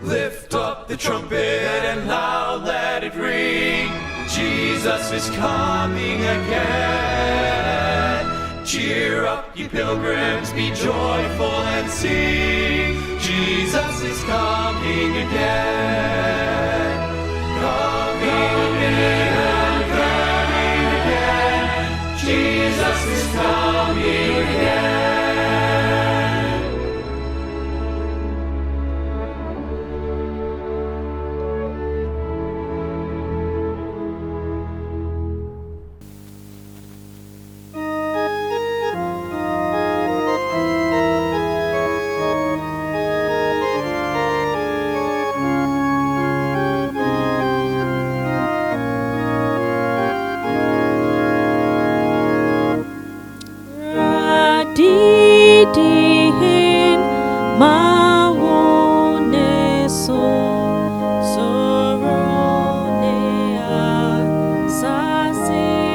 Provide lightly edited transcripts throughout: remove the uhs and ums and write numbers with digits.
Lift up the trumpet and loud let it ring. Jesus is coming again. Cheer up, you pilgrims, be joyful and sing. Jesus is coming again. Coming again, coming again. Jesus is coming again. Dihin mawone soronea sasinida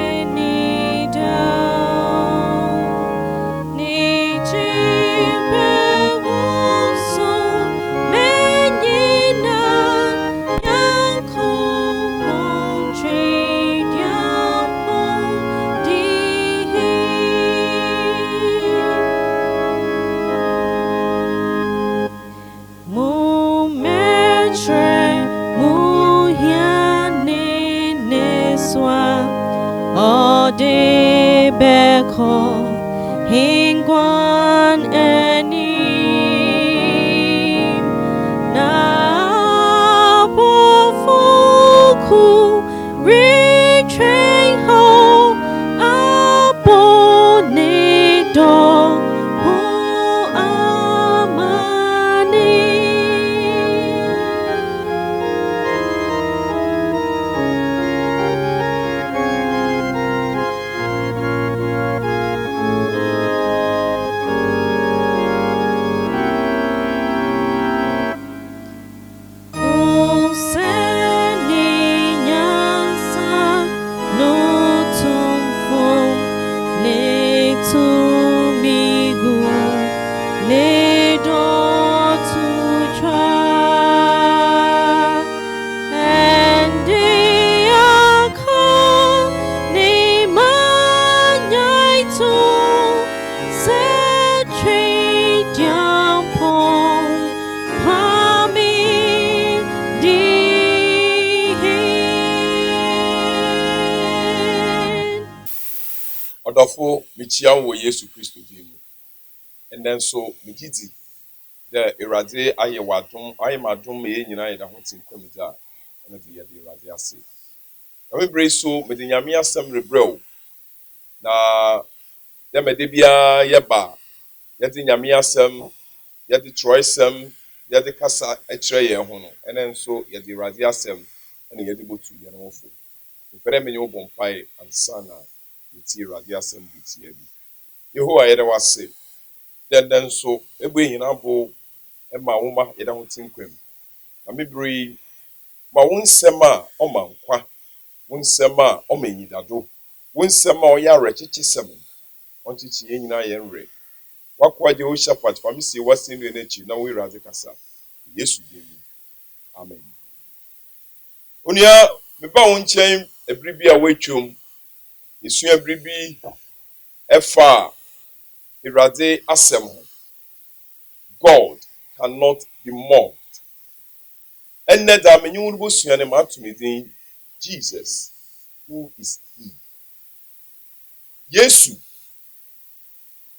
ni chimbewoso menyina yanko ponche diampo dihin Mumetre muhyane neswa ode beko hingwan enim na pofuku retrain ho abonido ho amani Odofo michia wo Yesu Kristo dimu. And then so migidi the irade aye wadom aye madom me nyina ye da ho tin kwamida na de ye de irade ase. Na we bre so me de nyame asem rebrɛw na de me de bia ye ba ye de nyame asem ye de troisem ye de kasa ekire ye ho no enen so ye de irade asem na ye de botu ye no fo. Pere me nyo bompai ansana ti irade asem bi ti abi. Yehowa ye de wase then so ebe hina bo ma woma ye da ho tinkwam na mebri ma wonsem a o mankwa wonsem a o manyidado wonsem a o ya rechichi onchichi ye nyina ye nre wakwa je o shafat famisi wase nu enachi na we raze kasa Yesu demi amen. Onia me ba won chen ebribi a wetwom esu ebribi efa irade asem ho. God cannot be mocked. And that I mean, you will see an amount to me, Jesus, who is He? Yesu,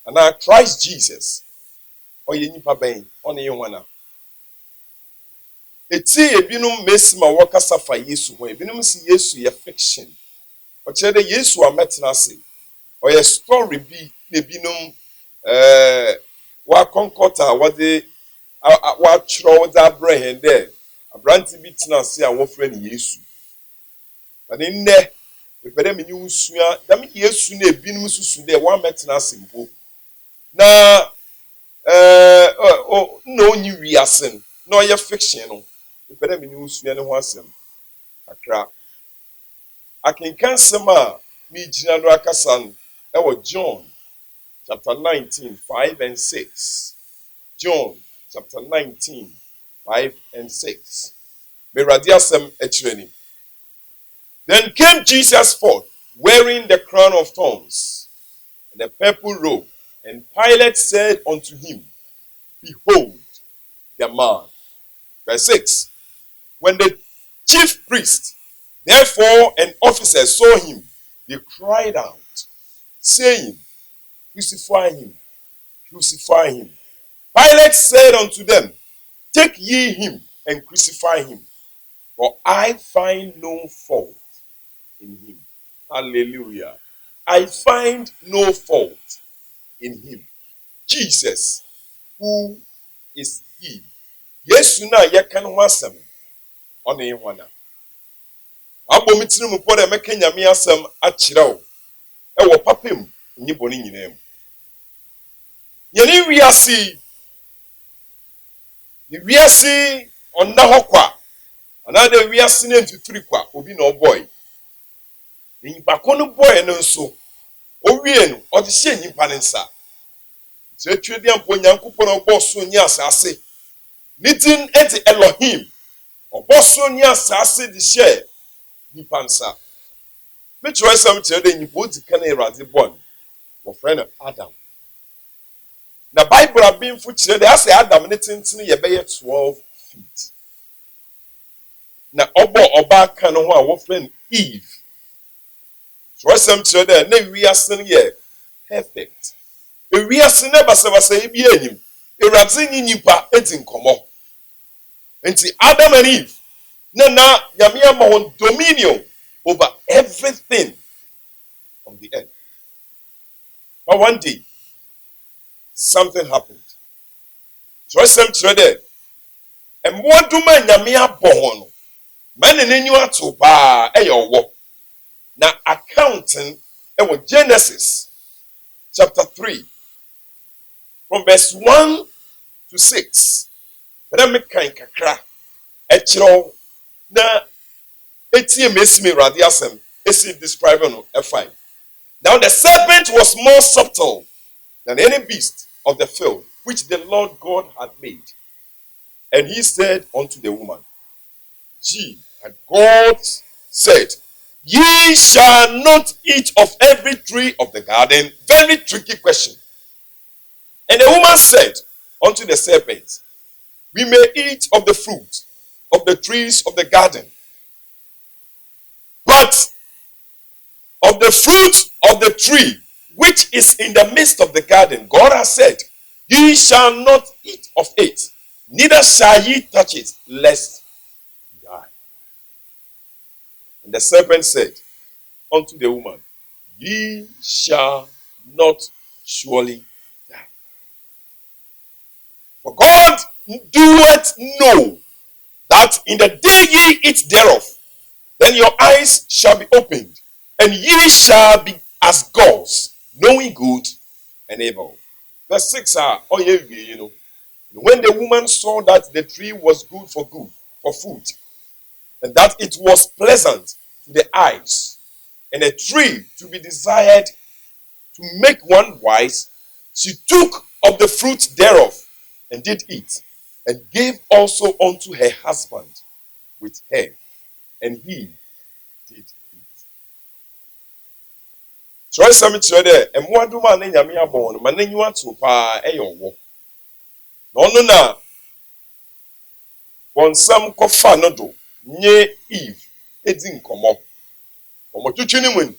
and now Christ Jesus, or ye nipa ben, on ye wana. Eti ebinum mesima waka safa Yesu ho, ebinum si Yesu ye fiction. Or chere Yesu a metenase, or ye story bi ebinum wa konkota what de wa chro da brehen there. Abranti bi tena se a wofre ne Yesu. But in there, if I me you sua, that mean Yesu na ebinum susu there one metena simple. Na no nyi wiasen, no ye fiction no. If I me you sua ne ho asem. Akra. Akenkan sem a me gina no akasa no. E wo John chapter 19, 5 and 6. John chapter 19, 5 and 6. Meradiasem echireni. Then came Jesus forth, wearing the crown of thorns and the purple robe. And Pilate said unto him, Behold the man. Verse 6. When the chief priest, therefore, and officers saw him, they cried out, saying, Crucify him, crucify him. Pilate said unto them, Take ye him and crucify him, for I find no fault in him. Hallelujah. I find no fault in him. Jesus, who is he? Yesu na yekan ho asem ona ye hwana. Abo mitiri mu po de meka nyame asem a kire wo. E wo papem nyi boni nyina mu. Yeni wiase. Ni wiase onna ho kwa. Ana de wiase na mfifiri kwa obi na oboy. Ni bako no boy no nso. Owie no o de hye nyipa ne nsa. Se twedi ampo nyankopon obo so nyi asase. Nitin eti Elohim. Obo so nyi asase de hye nyipa nsa. Me try some tell de nyipa odi kan Erade born. Wo friend Adam. Na Bible abinfo kire de ase Adam ne tintin ye be 12 feet. Na oba kan ho a wo friend Eve. Try some tell de na wiase ne ye perfect. Wiase ne basabasa e bi enyim. Erade nyipa edi nkomo. Enti Adam and Eve na nyame ama won dominion over everything on the earth. But one day something happened. So some trade and more do man nyame abon no. Man nenyu ato ba e yo na accounting e wo Genesis chapter 3 from verse 1 to 6. But me kan kakra e kiro na etie mesimi Erade asem esi describe no F5. Now the serpent was more subtle than any beast of the field which the Lord God had made. And he said unto the woman, and God said, Ye shall not eat of every tree of the garden. Very tricky question. And the woman said unto the serpent, We may eat of the fruit of the trees of the garden, but of the fruit of the tree which is in the midst of the garden, God has said, Ye shall not eat of it, neither shall ye touch it, lest ye die. And the serpent said unto the woman, Ye shall not surely die. For God doeth know that in the day ye eat thereof, then your eyes shall be opened, and ye shall be as gods, knowing good and evil. Verse 6 are, when the woman saw that the tree was good for food, and that it was pleasant to the eyes, and a tree to be desired to make one wise, she took of the fruit thereof, and did eat, and gave also unto her husband with her, and he did eat. So I submit to there, and what do man in Yamia born, man in you want to pay a walk. No, na. One some cofa no do, nye Eve, edin komo. Omo tuchini win.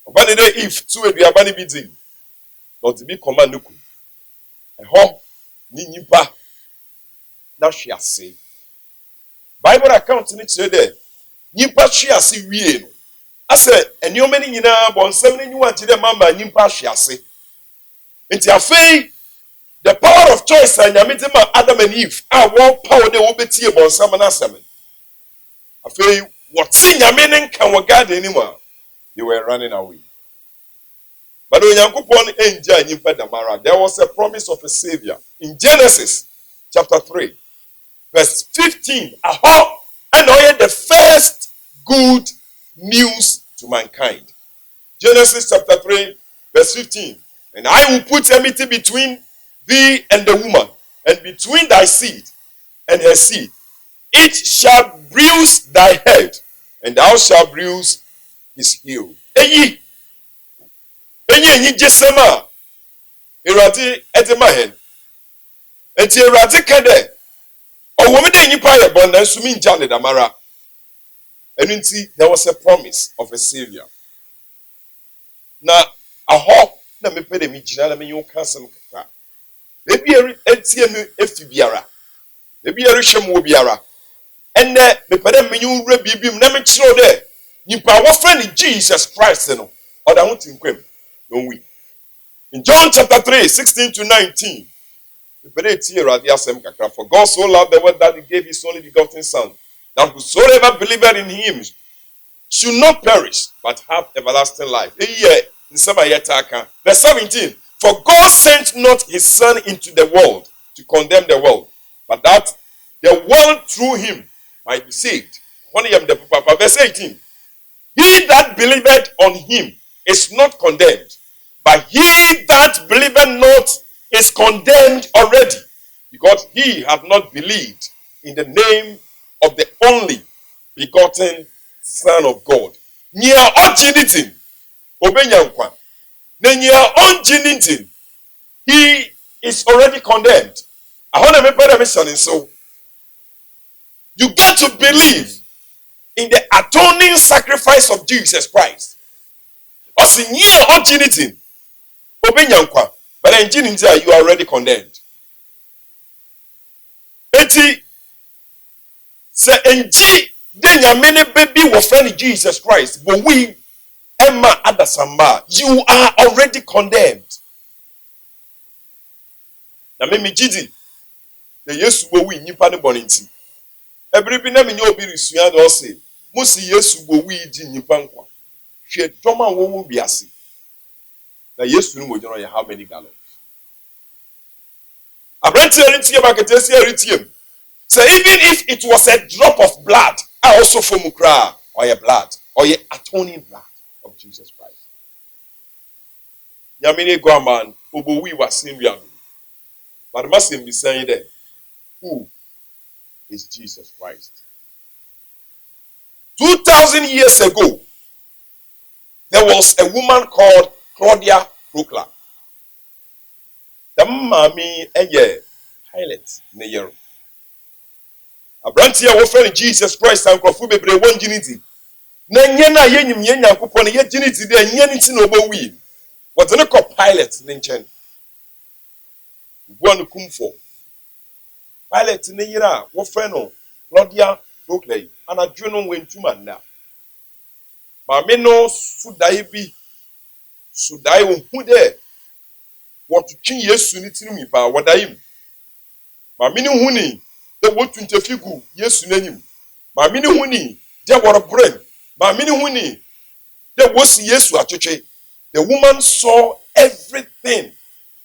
Obani de Eve, two a biabani bidin. Not to be command nuku. A home, ni nipa, na shiase. Bible account in it there. Nipa shiase wie no. Ase eniomeni nyina bon semni nyu antide mama nyimpa hwease. Nti afei the power of choice and nyamete Adam and Eve a won power de wo betie bon sam na asem. Afei what nyame ne nkan wo garden ni ma they were running away. But onyankopon enja nyimpa damara. There was a promise of a savior in Genesis chapter 3 verse 15. Aho and the first good news to mankind. Genesis chapter 3 verse 15. And I will put enmity between thee and the woman, and between thy seed and her seed. It shall bruise thy head, and thou shalt bruise his heel. Eyi jesema Eradi edemahen. Enti Eradi kede. Owome de nipa ye bon na sumi nja ne damara. Enti there was a promise of a savior. Na aho na mepe de mi gina na me yon kansem kaka. Ebi etie me efi biara. Ebi erehwem wo biara. Enne mepe de me yon wura bibim na me kiro de nipa wo friend Jesus Christ no. Oda ho tinkwem. Don't we? In John chapter 3, 16 to 19. For God so loved the world that he gave his only begotten Son, that whosoever believeth in him should not perish, but have everlasting life. Verse 17. For God sent not his Son into the world to condemn the world, but that the world through him might be saved. Verse 18. He that believeth on him is not condemned, but he that believeth not is condemned already, because he hath not believed in the name of the only begotten Son of God. Nia ojinitin obenyankwa. Nia onjinitin, he is already condemned. I want to make better mission. So you got to believe in the atoning sacrifice of Jesus Christ. Osinia ojinitin obenyankwa. But in you are already condemned. Eti se enji denya many baby wo friend Jesus Christ, but we Emma Adasamba, you are already condemned. Na me jidi the Yesu bo we nipa ne boninti. Every bi na me nyo obi risua do say, Musi Yesu bo we ji nipa nkwa. Hwe doma wo wo biase. Na Yesu no mo jono ye how many gallons? So even if it was a drop of blood, I also for mukra or your blood or your atoning blood of Jesus Christ. Yamine Guaman, Obo we were seeing you. But must be saying that who is Jesus Christ? 2,000 years ago, there was a woman called Claudia Procla. The mommy Pilate ne yero. Abrantia wo friend Jesus Christ and krofu bebre won giniti. Na nye na ye nyim ye nyankopon ne ye giniti de nye nti na obo wi. What ne ko Pilate ne nchen. Ubu anu kumfo. Pilate ne yira wo friend no Claudia Procla anadwo no wentuma na. Ma me no sudai bi. Sudai wo hu de. What to change Yesu ni tinu mi ba wadayim. Ma mini huni de wo tunte figu Yesu n'enyim. Ma mini huni de wor brain. Ma mini huni de wo si Yesu atwetwe. The woman saw everything.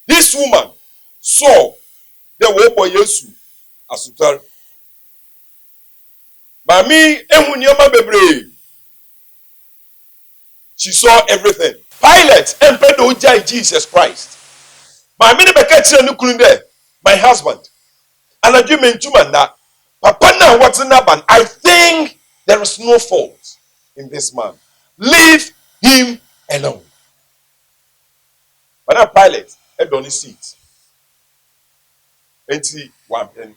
This woman saw the wo boy Yesu asutar. Ma mi ehuni oma bebre. She saw everything. Pilate empedo jai Jesus Christ. My mini beketire no kunu there, my husband. And I do mean to man that Papa now what's in that man? I think there is no fault in this man. Leave him alone. But that Pilate had on his seat. And see one pen.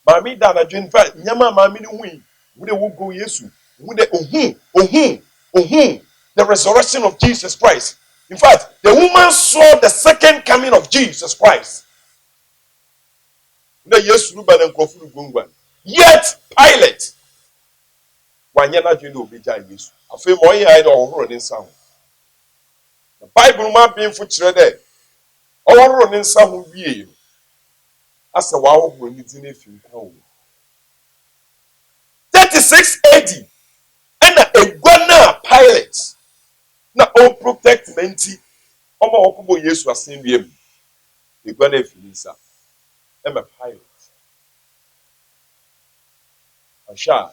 Mammy that I drink fat, Yama mammy win. Would they will go Yesu? Would they the resurrection of Jesus Christ? In fact, the woman saw the second coming of Jesus Christ. Yet Pilate, the Bible might be for children. All running some will be as a wow when it's in a few. 36 AD, and a Guana Pilate. Na all protect menti omo okubo Yesu asen biem e gba na finisa e me Pilate asha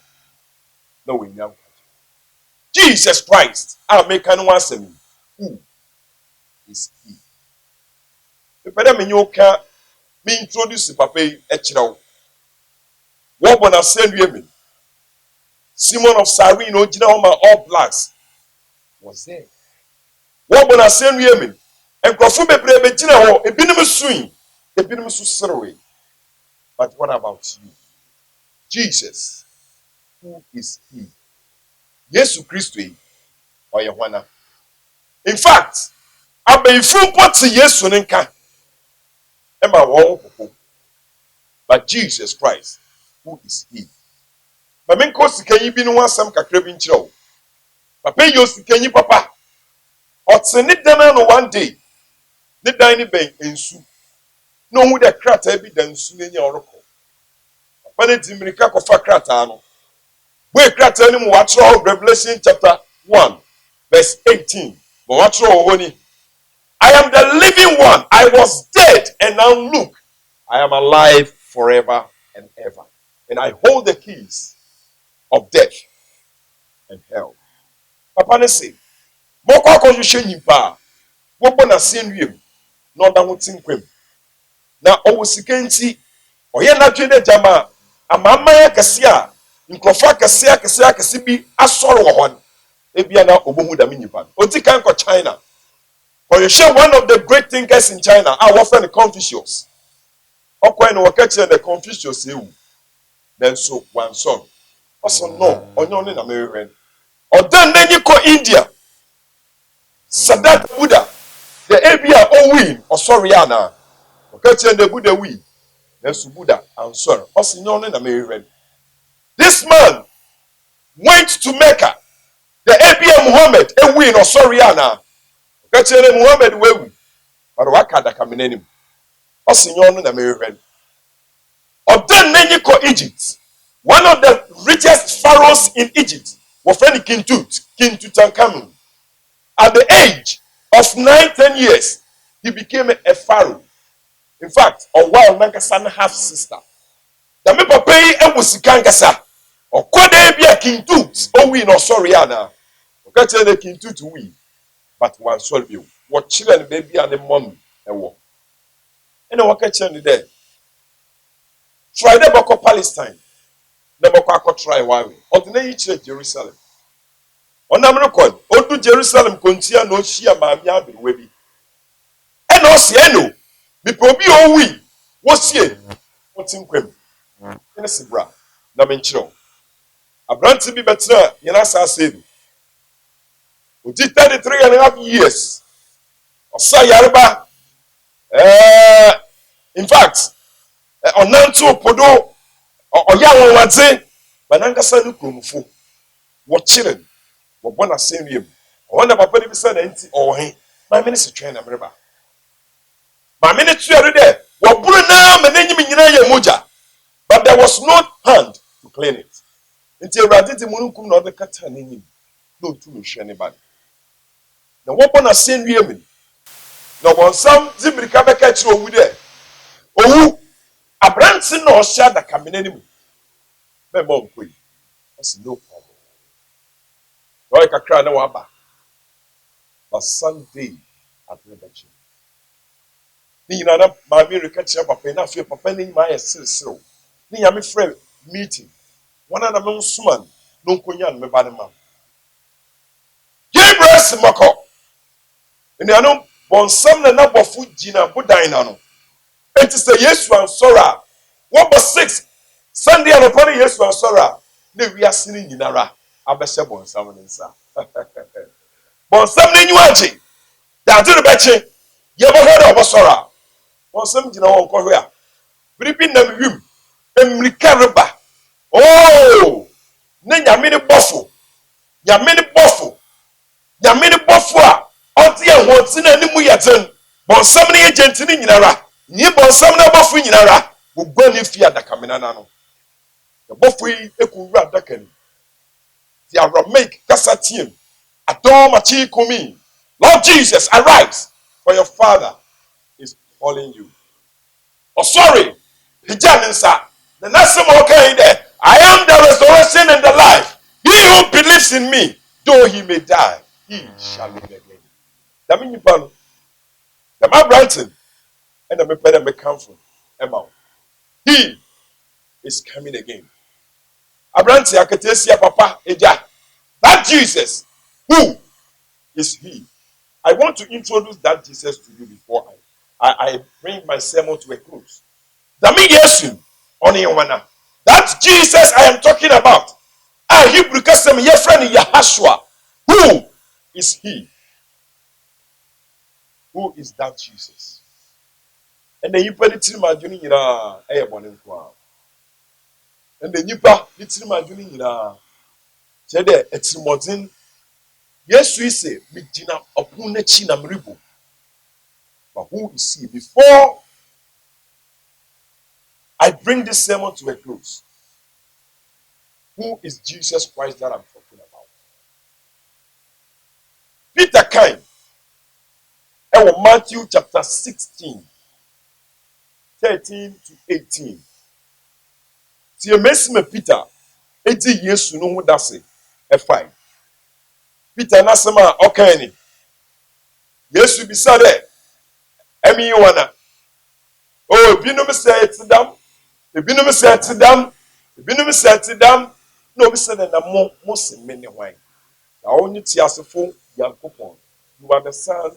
na we nyam Jesus Christ make no asem who is he e pede me nyoka me introduce papa e kire wo What when I send women? Simon of Cyrene, all blacks, was there. What when I send women? And Kofu Bebre Gina, a binum swing, a binum susserway. But what about you? Jesus, who is he? Yesu Christo or Yohana. In fact, I be full party Yesu Ninka. Emma Wong, but Jesus Christ, who is he? But men cause can you be no one some cacraving show? Papa Yosi can you papa? Or send it down one day. The dining bank in soup. No who the crat evidence in your oracle. But it's in Mirika of a cratano. We crat any watch all Revelation chapter 1, verse 18. But watch all honey. I am the living one. I was dead, and now look, I am alive forever and ever. And I hold the keys of death and hell. Papa ne say, Moko konjushe nyimpa. Wobo na senwiem. No da ho tinkwem. Na owosika nti, oye na dwene jama, amama ya kese a, nkrofa kese bi asoro wo hon. Ebia na obohu da nyimpa. Oti kan ko China. For you share one of the great thinkers in China, our friend Confucius. Okwa no wakache the Confucius ewu. Then so one son. Also no, onyo na mewen. Odan nenyi ko India. Sadat Buddha. The Abia Owin or Soriana. Wakache the Buddha we. Then so Buddha and son. Also no na mewen. This man went to Mecca. The Abia Muhammad Ewin or Soriana. Wakache Muhammad wewu. But wakada kamenenim. Also no na mewen. Odan nenyi ko Egypt. One of the richest pharaohs in Egypt was friend King Tutankhamun. At the age of 9-10 years, he became a pharaoh. In fact, a while Nankasa half sister. The me papa e musikankasa. O kwade bia King Tut o wi no sorry ana. O ka tell the King Tut wi. But one solve you. What children baby and the mom e wo. And o ka tell there. Friday bako Palestine. Never quite try why. Ordinary church Jerusalem. On Namrokon, Odu Jerusalem Contia no Shia Mamia Webi. And no Sieno, be probi o we. What's ye? What's in Quim? Innocent Namencho. A brand to be better, Yanasa said. We did 33.5 years. Or Sayarba. In fact, on Nanto Podo. Oya won wate banangasa no kromfo wo chire wo bona senwiem wona papa ni bisa na nti ohe ma me ne se twen na mereba ma me ne tuare de wo buru na ma nanyim nyina ya moja, but there was no hand to clean it. Nti Awurade di mununkum na odekata nanyim no tu no hwe ne ba na wo bona senwiem na wonsam zimirika beka kire owu de owu Abranti no share the kameneni. Memo nkoi. That's no problem. Boy kakra na waba. But Sunday at Rebechi. Ni na ma mi rekachi papa na fe papa ni ma ye sirisiru. Ni ya me friend meeting. Wana na me nsuman no nkonya no me ba ne ma. Gabriel Simako. Ni anu bonsam na bofu gina budan na no. It is the Yesu and Sora. 1:6. Sunday and upon Yesu and Sora. Ne we are sinning in Ara. Abesha bonsam nsa. Bonsam ne nyuachi. Da do bechi. Ye bo head of Sora. Bonsam gina won ko hwea. Biribi na mwim. Emrika reba. Oh! Ne nyame ne bofo. Nyame ne bofo. Nyame ne bofo a onti e ho ti na nimu yeten. Bonsam ne agent ni nyinara. Ni bonsam na bofu nyinara wo ni fi adaka menana no the bofu ekunru adaka ni the Aramaic kasatiem adom achi kumi. Lord Jesus, arise, for your father is calling you. Oh sorry, hijaninsa the nasem okay there. I am the resurrection and the life. He who believes in me, though he may die, he shall live again. That means you the man Brighton. And the better come from Emma. He is coming again. Abranti Akatesia Papa Eja. That Jesus, who is he? I want to introduce that Jesus to you before I bring my sermon to a close. Dami Yesu Oniwana. That Jesus I am talking about. Hebrew custom your friend Yahashua. Who is he? Who is that Jesus? And then you put it in my journey in a airborne. And then you put it in my journey in a said it's more than yes, we say, Mijina Opunechi Namribu. But who is he? Before I bring this sermon to a close, who is Jesus Christ that I'm talking about? Peter came. Matthew chapter 16, 13 to 18. See, a message Peter, 80 years to know who that's a fine. Peter Nasama, okay. Yes, you be sad. Emi Yowana. Oh, Binum say it's them. The Binum say it's them. The Binum say it's them. No, we said that the most many wine. The only Tiasifo Yankopon. You are the son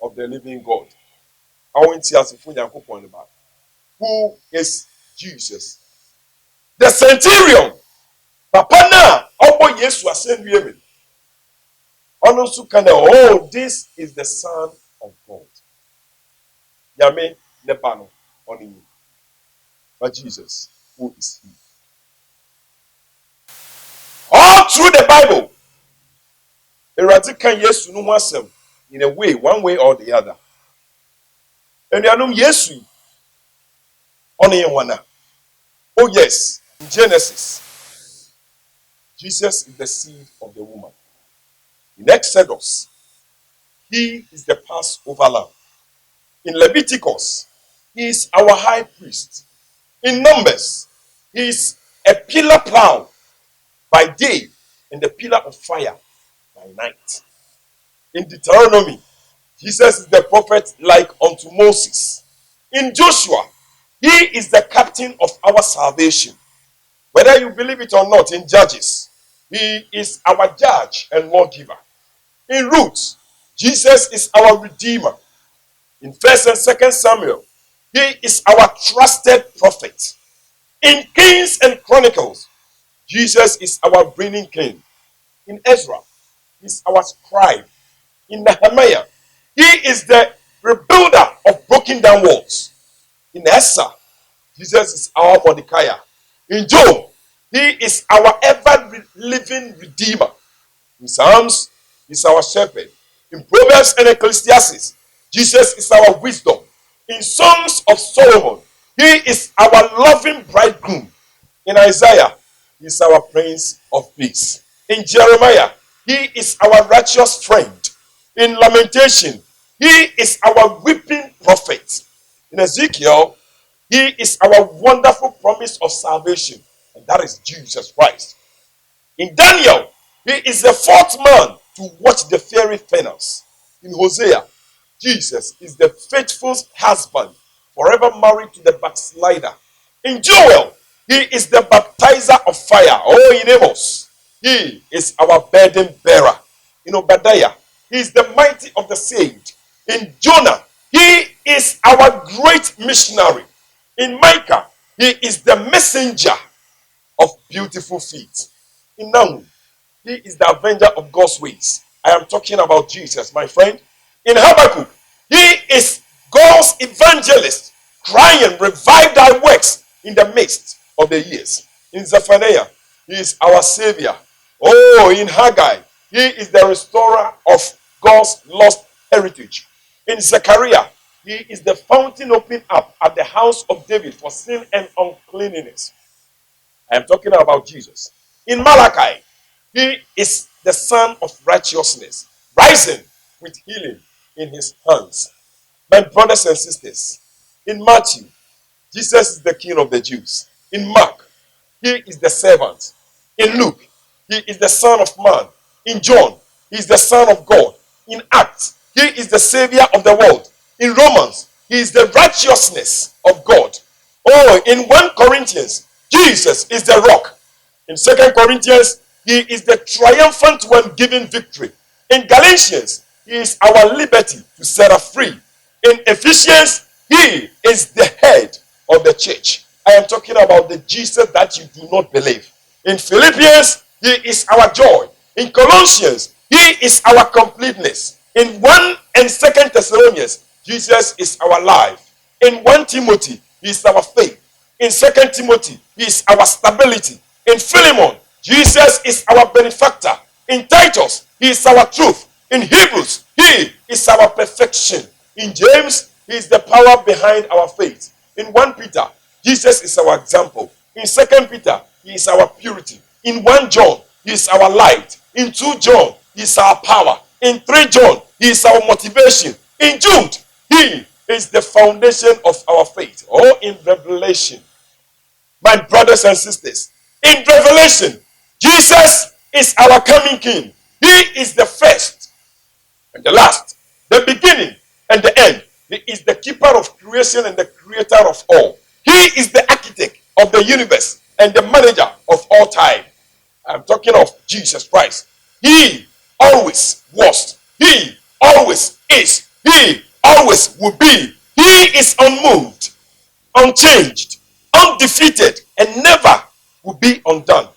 of the living God. I want Tiasifo Yankopon about. Who is Jesus? The centurion. Papa na Obo Yesu ascend women. Also can oh, this is the Son of God. Yame Nepano on you. But Jesus, who is he? All through the Bible, Eradikan Yesu no wasem in a way, one way or the other. And Yanum Yesu on one. Oh yes, in Genesis, Jesus is the seed of the woman. In Exodus, he is the Passover lamb. In Leviticus, he is our high priest. In Numbers, he is a pillar cloud by day and the pillar of fire by night. In Deuteronomy, Jesus is the prophet like unto Moses. In Joshua, he is the captain of our salvation. Whether you believe it or not, in Judges, he is our judge and lawgiver. In Ruth, Jesus is our redeemer. In 1st and 2nd Samuel, he is our trusted prophet. In Kings and Chronicles, Jesus is our reigning king. In Ezra, he is our scribe. In Nehemiah, he is the rebuilder of broken down walls. In Esther, Jesus is our Mordecai. In Job, he is our ever-living redeemer. In Psalms, he is our shepherd. In Proverbs and Ecclesiastes, Jesus is our wisdom. In Songs of Solomon, he is our loving bridegroom. In Isaiah, he is our Prince of Peace. In Jeremiah, he is our righteous friend. In Lamentation, he is our weeping prophet. In Ezekiel, he is our wonderful promise of salvation. And that is Jesus Christ. In Daniel, he is the fourth man to watch the fiery furnace. In Hosea, Jesus is the faithful husband, forever married to the backslider. In Joel, he is the baptizer of fire. Oh, in Amos, he is our burden bearer. In Obadiah, he is the mighty of the saved. In Jonah, he is our great missionary. In Micah, he is the messenger of beautiful feet. In Nahum, he is the avenger of God's ways. I am talking about Jesus, my friend. In Habakkuk, he is God's evangelist, crying, revive thy works in the midst of the years. In Zephaniah, he is our savior. Oh, in Haggai, he is the restorer of God's lost heritage. In Zechariah, he is the fountain opened up at the house of David for sin and uncleanness. I am talking about Jesus. In Malachi, he is the Son of righteousness, rising with healing in his hands. My brothers and sisters, in Matthew, Jesus is the King of the Jews. In Mark, he is the servant. In Luke, he is the Son of Man. In John, he is the Son of God. In Acts, he is the Savior of the world. In Romans, he is the righteousness of God. Oh, in 1 Corinthians, Jesus is the rock. In 2 Corinthians, he is the triumphant one giving victory. In Galatians, he is our liberty to set us free. In Ephesians, he is the head of the church. I am talking about the Jesus that you do not believe. In Philippians, he is our joy. In Colossians, he is our completeness. In 1 and 2 Thessalonians, Jesus is our life. In 1 Timothy, he is our faith. In 2 Timothy, he is our stability. In Philemon, Jesus is our benefactor. In Titus, he is our truth. In Hebrews, he is our perfection. In James, he is the power behind our faith. In 1 Peter, Jesus is our example. In 2 Peter, he is our purity. In 1 John, he is our light. In 2 John, he is our power. In 3 John, he is our motivation. In Jude, he is the foundation of our faith. Or in Revelation, my brothers and sisters, in Revelation, Jesus is our coming King. He is the first and the last, the beginning and the end. He is the keeper of creation and the creator of all. He is the architect of the universe and the manager of all time. I'm talking of Jesus Christ. He always was. He always is. He always will be. He is unmoved, unchanged, undefeated, and never will be undone.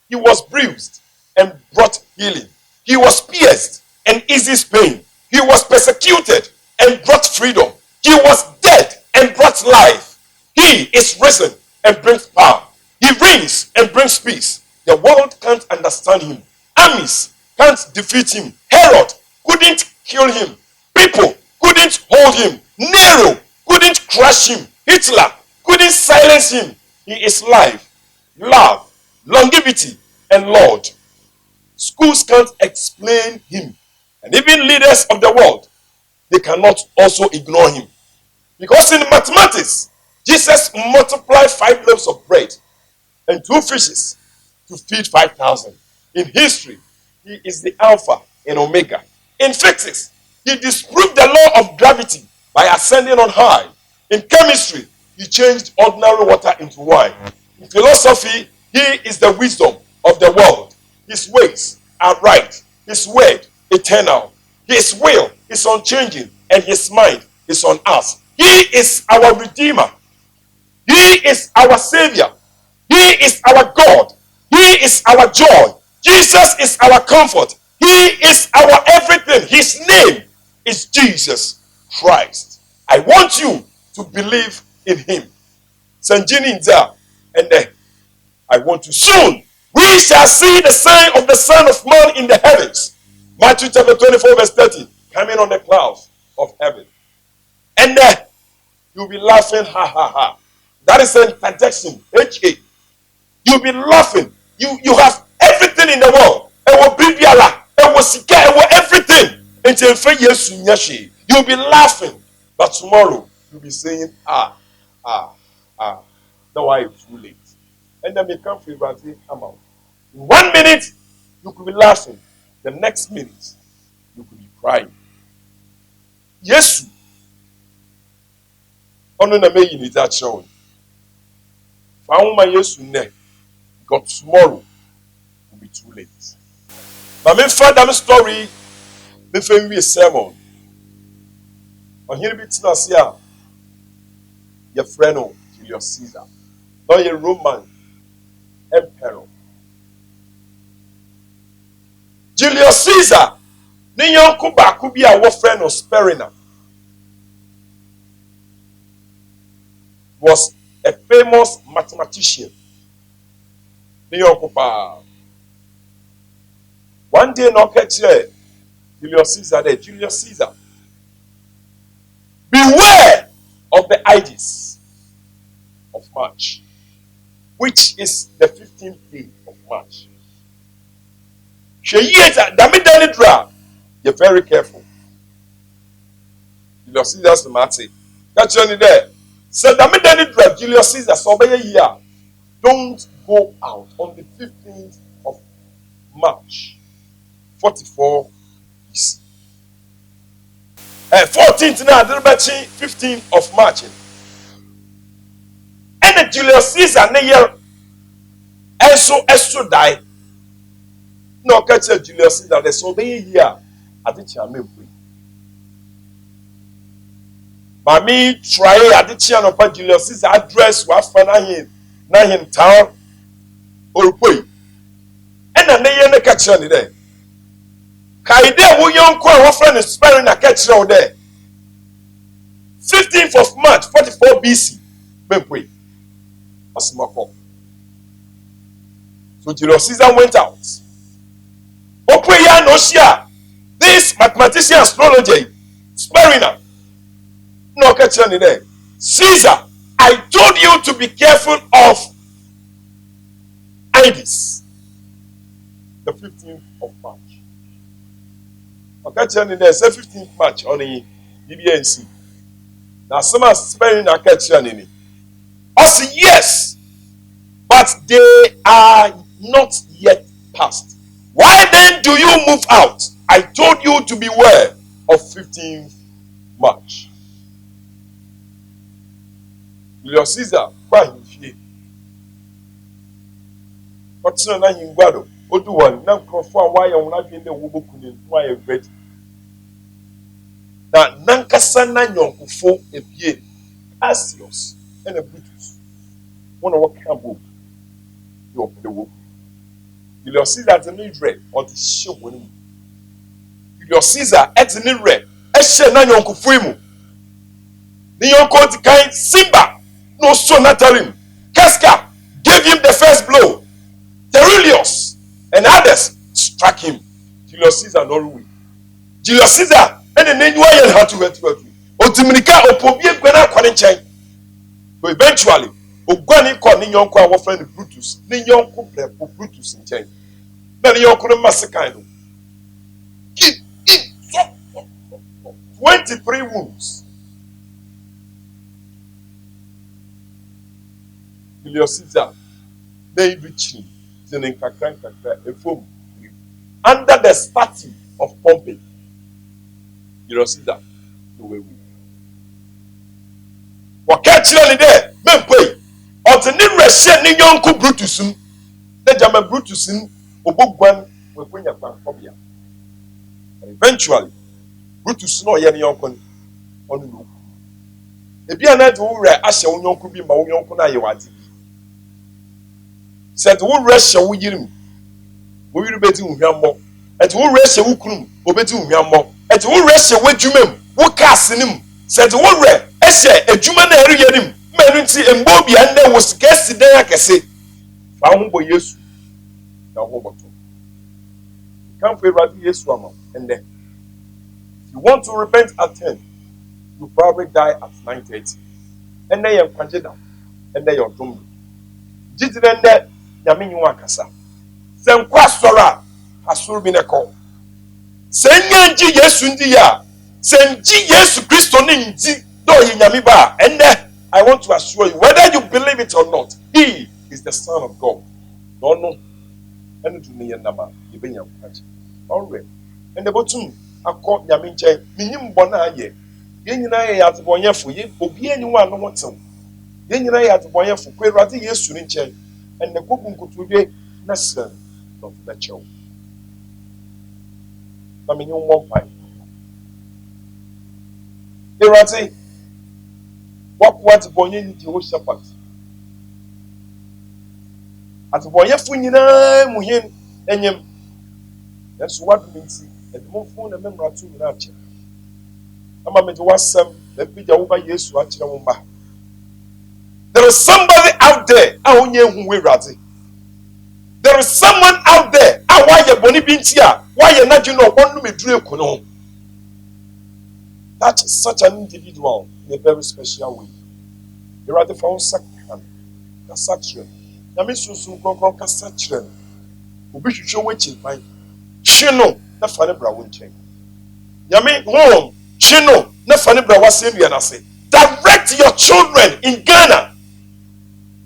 He was bruised and brought healing. He was pierced and eased pain. He was persecuted and brought freedom. He was dead and brought life. He is risen and brings power. He reigns and brings peace. The world can't understand him. Armies can't defeat him. Herod couldn't kill him. People couldn't hold him. Nero couldn't crush him. Hitler couldn't silence him. He is life, love, longevity, and Lord. Schools can't explain him. And even leaders of the world, they cannot also ignore him. Because in mathematics, Jesus multiplied 5 loaves of bread and 2 fishes to feed 5,000. In history, he is the Alpha and Omega. In physics, he disproved the law of gravity by ascending on high. In chemistry, he changed ordinary water into wine. In philosophy, he is the wisdom of the world. His ways are right. His word, eternal. His will is unchanging, and his mind is on us. He is our Redeemer. He is our Savior. He is our God. He is our joy. Jesus is our comfort. He is our everything. His name is Jesus Christ. I want you to believe in him. Sanjini Nza, and then I want to soon. We shall see the sign of the Son of Man in the heavens. Matthew chapter 24 verse 30. Coming on the clouds of heaven. And you'll be laughing, ha ha ha. That is an interjection, H-A. You'll be laughing. You have everything in the world. It will be biala. It will sika. It will everything. Until you'll be laughing. But tomorrow, you'll be saying, now I am too late. And then they come for you come out. In 1 minute, you could be laughing. The next minute, you could be crying. Yes. Ono na me yini that show. Found my yes ne. Got tomorrow will be too late. But me father story, me fe a sermon. On here be tina sia. Your friend Julius Caesar. Not a Roman emperor. Julius Caesar, ne yonko baako bi a wo friend of Sperina, was a famous mathematician. Ne yonko pa. One day no catch Julius Caesar there. Julius Caesar, beware of the Ides of March, which is the 15th day of March. You're very careful. Julius Caesar's the matter. Catch you there. So Julius Caesar, so by a year, don't go out on the 15th of March, 44 BC. 14th now, 15th of March. And Julius Caesar, ɛso die na ɔka kyerɛ Julius Caesar dɛ sɛ ɔbɛyɛ yie a ade kyea mempue maame try ade kyea no pa Julius Caesar address wafa n'ahentaa ɔrepue ɛna ne yɛ ne ka kyerɛ ne dɛ kae dɛ wo yɔnko a wɔfrɛ no Sparina ka kyerɛ wo dɛ 15th of March 44 BC mempue ɔsɛmɔkɔ. So Julius Caesar went out. Opweya Noshia, this mathematician astrologer, Sparina. No catching it there. Caesar, I told you to be careful of Ides, the 15th of March. Okay, catching it there, say 15th March on the BBNC. Now, some Sparina catching it. I say yes, but they are not yet past. Why then do you move out? I told you to beware of 15th March. Julius Caesar, why in fear? What's the name in Guado? Odu one, now conform why I'm not in the Wubukunin, why a great. Now, Nankasana Yonkufo, a Pierre, Cassius, and a Brutus. One of what Campbell, you the work. Julius Caesar at the new red or the show winning. Julius Caesar at the new red, a share na Yonkufuimu. The Yonko the kind Simba, no so natarim. Casca gave him the first blow. Terullius and others struck him. Julius Caesar no rule. Julius Caesar and the name you had to wait. Otimirika opobie gwena kwanechen. But eventually, Ogwani called Nyonko our friend Brutus. Nyonko prepo Brutus in chain. Then Nyonko massacre. 23 wounds. Julius Caesar, they reaching under the statue of Pompey. Julius Caesar, the way we. What catch you there? Men pay. Or the new Russian Nyonko Brutusum. The German Brutusum, Obogwan, will bring a phobia. Eventually, Brutus no yen Yonkon on the loop. A piano to wear Asha Yonko be my Yonkona Yawati. Said, who Russia will give him? Will you bet him more? At who Russia will come, obey him more. At who Russia will you him? Who cast in him? Said, who read? A German area him. Menunti and Bobby and there was guest there, I can say. Found by yes. Now, what come for Rabbi Yeswama and then. If you want to repent at 10, you probably die at 9:30. And then you're considered. And then you're doomed. Jiti then there, Yamin Wakasa. Sen Quastora has been a call. Sen Yanji Yesundia. Sen G Yesu Christo Ninji do Yamiba. And then I want to assure you, whether you believe it or not, He is the Son of God. Don't know. And to me and Nama, you bring your catch. All right. And the bottom, I call Yaminche, Minim Bona ye. Yenina at Boya for ye, Obi anyone no wants some. Yenina at Boya for Querati Yesuninche, and the Bobun could be Nesson of the show. I mean, you won't find. Erati, what Boyan Jehoshaphat? At Boya Funina, Muhin, and Yem. That's what means. And the more phone and member to Nachi. I'm a to was some that be over years to Achimba. There is somebody out there, I only who we rather. There is someone out there, I why you Bonnie Bintia, why you not you know one me drill kono. That is such an individual in a very special way. You rather found Sakan, Kasatran. Namisu soon go Kasatran. Who be show which in my Chino. Na fane bra won chen yami home chino na fane bra wasem ya na say direct your children in Ghana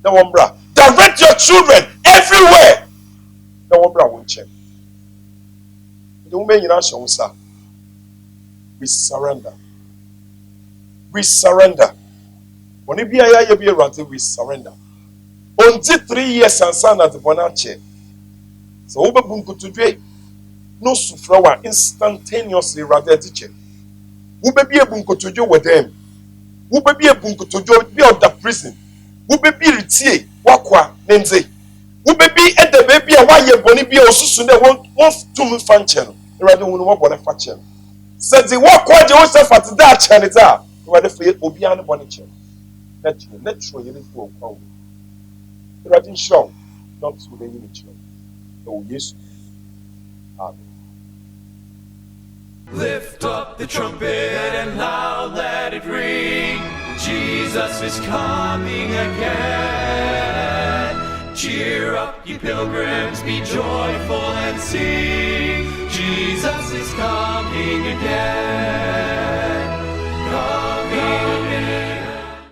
na won bra direct your children everywhere na won bra won chen the woman nyina show sa we surrender when bia ya ye bi rante we surrender Onti 3 years ansa na de bona che. So wobebu nkotodwe no sufra instantaneously rather teacher. Wobebi ebu nkotodwe with them. Wobebi ebu nkotodwe be out the prison. Wobebi retie wakwa nenze. Wobebi ede baby a waye boni bi osusu ne won tum fanche no. Rather won wo boni fache no. Said the wakwa Jehoshaphat da chane da. Rather for obi an boni che. Natural you for kwa. Rather show not to the unity. Oh yes. Amen. Lift up the trumpet and loud let it ring. Jesus is coming again. Cheer up, you pilgrims, be joyful and sing. Jesus is coming again. Coming again.